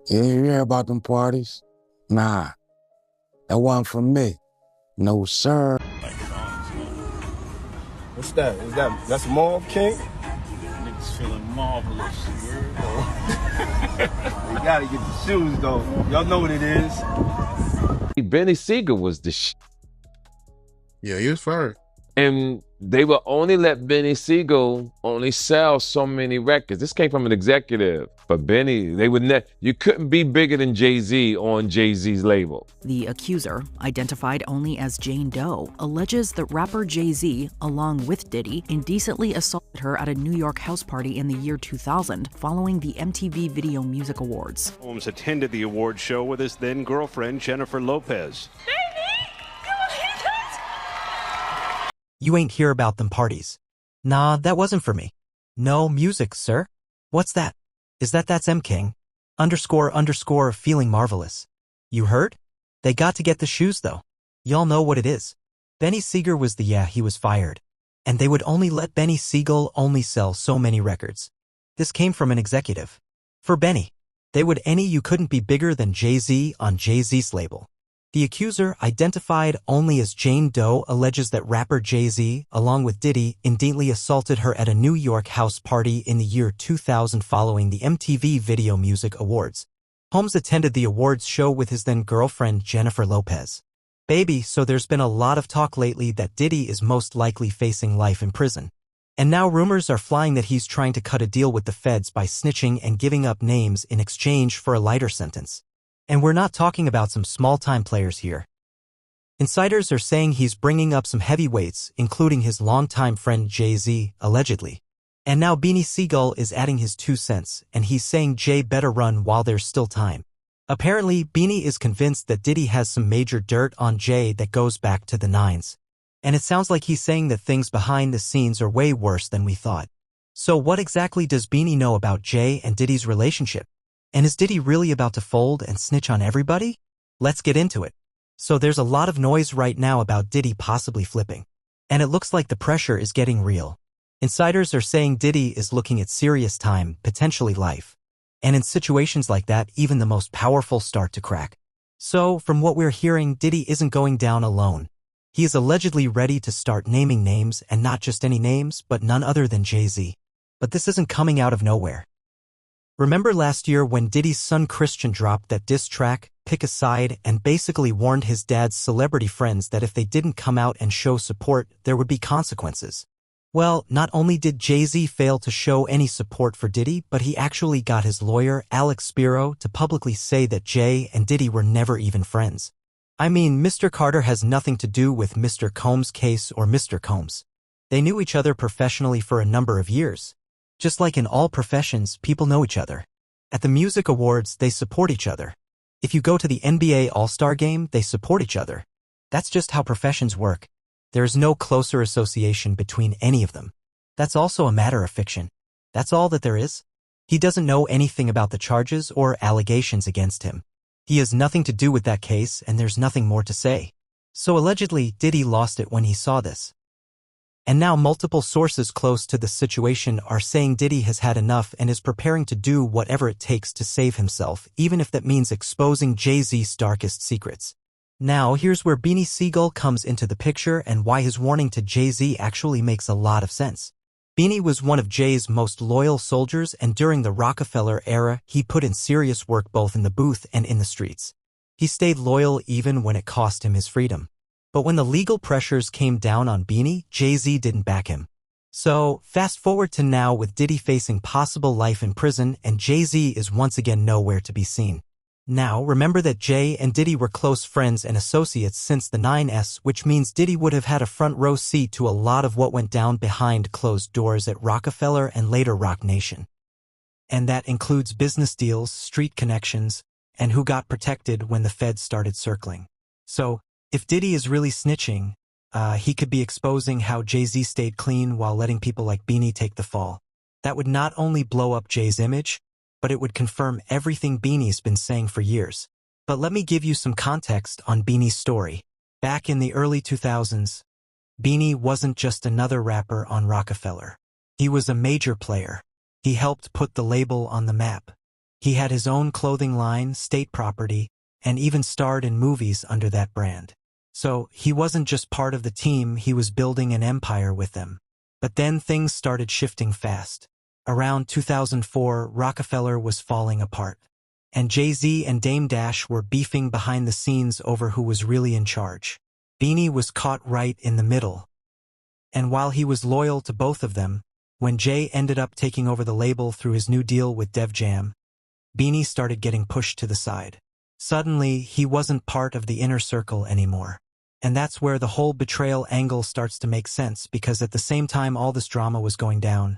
Yeah, you hear about them parties? Nah, that wasn't for me. No, sir. What's that? That's Mall King? Niggas feeling marvelous. You gotta get the shoes though. Y'all know what it is. Beanie Sigel was the shit. Yeah, he was fired. And they would only let Beanie Sigel only sell so many records. This came from an executive. But Benny, you couldn't be bigger than Jay-Z on Jay-Z's label. The accuser, identified only as Jane Doe, alleges that rapper Jay-Z, along with Diddy, indecently assaulted her at a New York house party in the year 2000 following the MTV Video Music Awards. Holmes attended the award show with his then girlfriend, Jennifer Lopez. You ain't hear about them parties. Nah, that wasn't for me. No music, sir. What's that? Is that's M King? __ feeling marvelous. You heard? They got to get the shoes though. Y'all know what it is. Beanie Sigel was he was fired. And they would only let Beanie Sigel only sell so many records. This came from an executive. For Benny, you couldn't be bigger than Jay-Z on Jay-Z's label. The accuser, identified only as Jane Doe, alleges that rapper Jay-Z, along with Diddy, indecently assaulted her at a New York house party in the year 2000 following the MTV Video Music Awards. Holmes attended the awards show with his then girlfriend Jennifer Lopez. Baby, so there's been a lot of talk lately that Diddy is most likely facing life in prison. And now rumors are flying that he's trying to cut a deal with the feds by snitching and giving up names in exchange for a lighter sentence. And we're not talking about some small-time players here. Insiders are saying he's bringing up some heavyweights, including his longtime friend Jay-Z, allegedly. And now Beanie Sigel is adding his 2 cents, and he's saying Jay better run while there's still time. Apparently, Beanie is convinced that Diddy has some major dirt on Jay that goes back to the 90s. And it sounds like he's saying that things behind the scenes are way worse than we thought. So what exactly does Beanie know about Jay and Diddy's relationship? And is Diddy really about to fold and snitch on everybody? Let's get into it. So there's a lot of noise right now about Diddy possibly flipping. And it looks like the pressure is getting real. Insiders are saying Diddy is looking at serious time, potentially life. And in situations like that, even the most powerful start to crack. So, from what we're hearing, Diddy isn't going down alone. He is allegedly ready to start naming names, and not just any names, but none other than Jay-Z. But this isn't coming out of nowhere. Remember last year when Diddy's son Christian dropped that diss track, Pick a Side, and basically warned his dad's celebrity friends that if they didn't come out and show support, there would be consequences? Well, not only did Jay-Z fail to show any support for Diddy, but he actually got his lawyer, Alex Spiro, to publicly say that Jay and Diddy were never even friends. I mean, Mr. Carter has nothing to do with Mr. Combs' case or Mr. Combs. They knew each other professionally for a number of years. Just like in all professions, people know each other. At the music awards, they support each other. If you go to the NBA All-Star game, they support each other. That's just how professions work. There is no closer association between any of them. That's also a matter of fiction. That's all that there is. He doesn't know anything about the charges or allegations against him. He has nothing to do with that case, and there's nothing more to say. So allegedly, Diddy lost it when he saw this. And now multiple sources close to the situation are saying Diddy has had enough and is preparing to do whatever it takes to save himself, even if that means exposing Jay-Z's darkest secrets. Now, here's where Beanie Sigel comes into the picture and why his warning to Jay-Z actually makes a lot of sense. Beanie was one of Jay's most loyal soldiers, and during the Rockefeller era, he put in serious work both in the booth and in the streets. He stayed loyal even when it cost him his freedom. But when the legal pressures came down on Beanie, Jay-Z didn't back him. So, fast forward to now with Diddy facing possible life in prison and Jay-Z is once again nowhere to be seen. Now, remember that Jay and Diddy were close friends and associates since the 9s, which means Diddy would have had a front row seat to a lot of what went down behind closed doors at Rockefeller and later Roc Nation. And that includes business deals, street connections, and who got protected when the feds started circling. So, if Diddy is really snitching, he could be exposing how Jay-Z stayed clean while letting people like Beanie take the fall. That would not only blow up Jay's image, but it would confirm everything Beanie's been saying for years. But let me give you some context on Beanie's story. Back in the early 2000s, Beanie wasn't just another rapper on Rockefeller. He was a major player. He helped put the label on the map. He had his own clothing line, state property, and even starred in movies under that brand. So, he wasn't just part of the team, he was building an empire with them. But then things started shifting fast. Around 2004, Rockefeller was falling apart. And Jay-Z and Dame Dash were beefing behind the scenes over who was really in charge. Beanie was caught right in the middle. And while he was loyal to both of them, when Jay ended up taking over the label through his new deal with Def Jam, Beanie started getting pushed to the side. Suddenly, he wasn't part of the inner circle anymore. And that's where the whole betrayal angle starts to make sense, because at the same time all this drama was going down,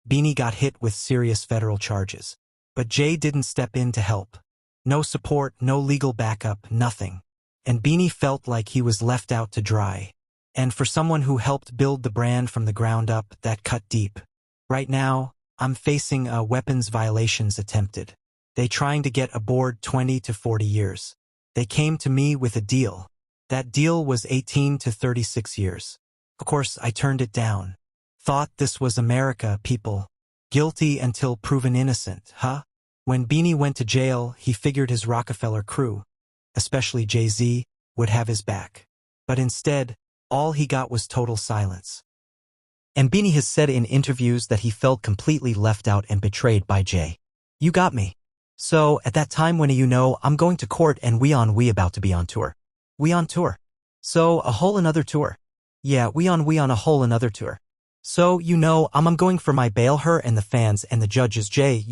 Beanie got hit with serious federal charges. But Jay didn't step in to help. No support, no legal backup, nothing. And Beanie felt like he was left out to dry. And for someone who helped build the brand from the ground up, that cut deep. Right now, I'm facing a weapons violations attempted. They trying to get aboard 20 to 40 years. They came to me with a deal. That deal was 18 to 36 years. Of course, I turned it down. Thought this was America, people. Guilty until proven innocent, huh? When Beanie went to jail, he figured his Rockefeller crew, especially Jay-Z, would have his back. But instead, all he got was total silence. And Beanie has said in interviews that he felt completely left out and betrayed by Jay. You got me. So, at that time when I'm going to court and we about to be on tour. We on tour. So, a whole another tour. Yeah, we on a whole another tour. So, I'm going for my bail, her and the fans and the judges. Jay,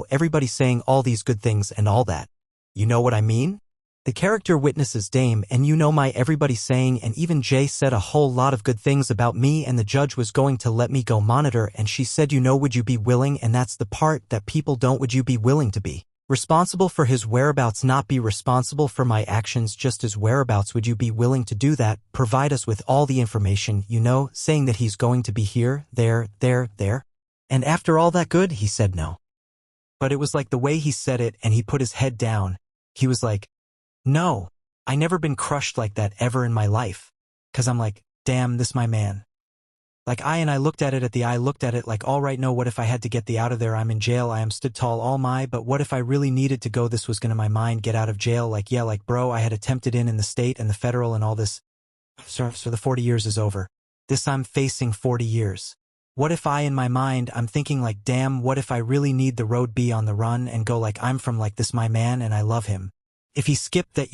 everybody saying all these good things and all that. You know what I mean? The character witnesses Dame and my everybody saying, and even Jay said a whole lot of good things about me, and the judge was going to let me go monitor, and she said, would you be willing? And that's the part that people don't. Would you be willing to be responsible for his whereabouts, not be responsible for my actions, just his whereabouts? Would you be willing to do that? Provide us with all the information, saying that he's going to be here, there. And after all that good, he said no. But it was like the way he said it, and he put his head down. He was like, no, I never been crushed like that ever in my life. 'Cause I'm like, damn, this my man. Like I looked at it like, all right, no, what if I had to get the out of there? I'm in jail, I am stood tall, all my, but what if I really needed to go? This was gonna my mind, get out of jail, like, yeah, like, bro, I had attempted in the state and the federal and all this. So the 40 years is over. This I'm facing 40 years. What if in my mind, I'm thinking like, damn, what if I really need the road be on the run and go like, I'm from like this my man and I love him. If he skipped that,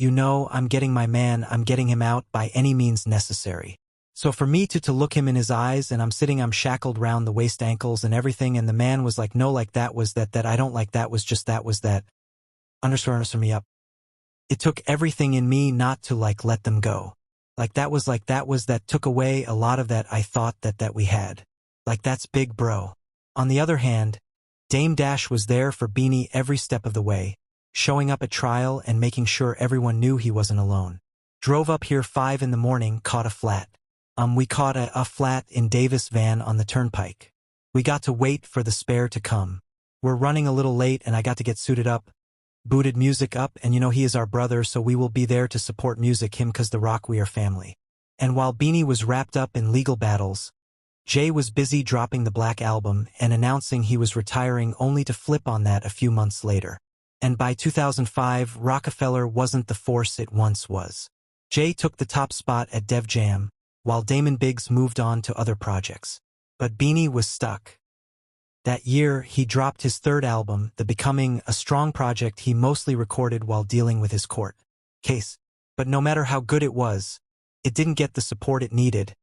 I'm getting my man, I'm getting him out by any means necessary. So for me to look him in his eyes, and I'm shackled round the waist, ankles and everything, and the man was like, no, like that was that I don't like that was just that was that. Underscore me up. It took everything in me not to like let them go. Like that took away a lot of that I thought that we had. Like that's big, bro. On the other hand, Dame Dash was there for Beanie every step of the way, showing up at trial and making sure everyone knew he wasn't alone. Drove up here 5 a.m, caught a flat. We caught a flat in Davis van on the turnpike. We got to wait for the spare to come. We're running a little late and I got to get suited up, booted music up, and he is our brother, so we will be there to support music him 'cause the rock we are family. And while Beanie was wrapped up in legal battles, Jay was busy dropping the Black Album and announcing he was retiring, only to flip on that a few months later. And by 2005, Rockefeller wasn't the force it once was. Jay took the top spot at Def Jam, while Damon Biggs moved on to other projects. But Beanie was stuck. That year, he dropped his 3rd album, The Becoming, a strong project he mostly recorded while dealing with his court case. But no matter how good it was, it didn't get the support it needed,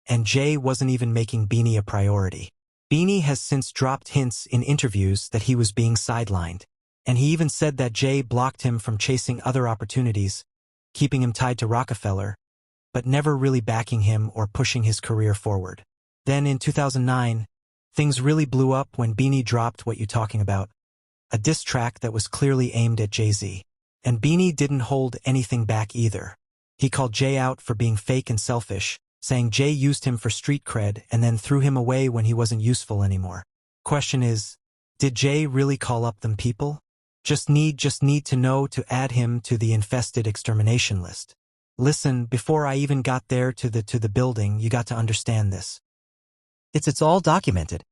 and Jay wasn't even making Beanie a priority. Beanie has since dropped hints in interviews that he was being sidelined, and he even said that Jay blocked him from chasing other opportunities, keeping him tied to Rockefeller, but never really backing him or pushing his career forward. Then in 2009, things really blew up when Beanie dropped What You Talking About, a diss track that was clearly aimed at Jay-Z. And Beanie didn't hold anything back either. He called Jay out for being fake and selfish, saying Jay used him for street cred and then threw him away when he wasn't useful anymore. Question is, did Jay really call up them people? Just need to know to add him to the infested extermination list. Listen, before I even got there to the building, you got to understand this. It's all documented.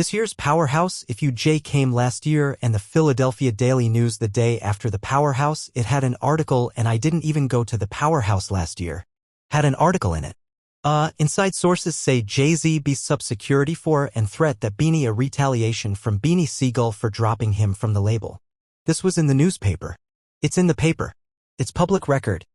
This year's Powerhouse, if you J came last year, and the Philadelphia Daily News the day after the Powerhouse, it had an article, and I didn't even go to the Powerhouse last year. Had an article in it. Inside sources say Jay-Z beasts up security for and threat that Beanie a retaliation from Beanie Sigel for dropping him from the label. This was in the newspaper. It's in the paper. It's public record.